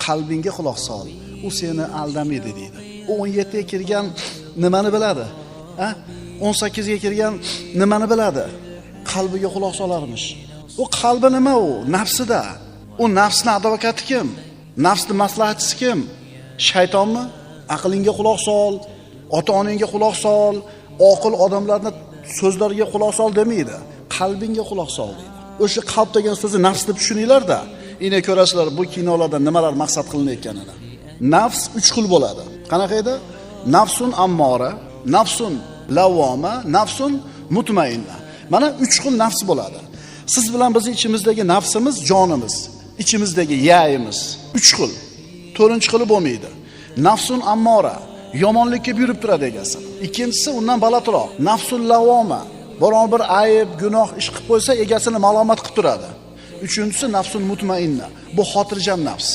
qalbingga quloq sol. U seni aldamaydi deydi. U 17 ga kirgan nimani biladi? 18 ga kirgan nimani biladi? Qalbiga quloq solarmish. U qalbi nima u? Nafsida. U nafsning advokati kim? Nafsning maslahatchisi kim? Shaytonmi? Aqlingga quloq sol, ota-onangga quloq sol, oqil odamlarning so'zlariga quloq sol demaydi. Qalbingga quloq sol deydi. O'sha qalb degan so'zni nafs deb tushuninglar-da. Endi ko'rasizlar bu kinolarda nimalar maqsad qilinayotganini. Nafs 3 xil bo'ladi. Qanaqa edi? Nafsun ammora, nafsun lavoma, nafsun mutmainna. Mana 3 xil nafs bo'ladi. Siz bilan bizning ichimizdagi nafsimiz, jonimiz, ichimizdagi yayimiz 3 xil. 4-xili bo'lmaydi. Nafsun ammora, yomonlikka buyurib turadi egasi. Ikkinchisi undan balandroq, nafsul lavoma. Biron bir ayib, gunoh ish qilib qo'ysa, egasini malomat qilib turadi. Uchinchisi nafsun mutmainna. Bu xotirjam nafs.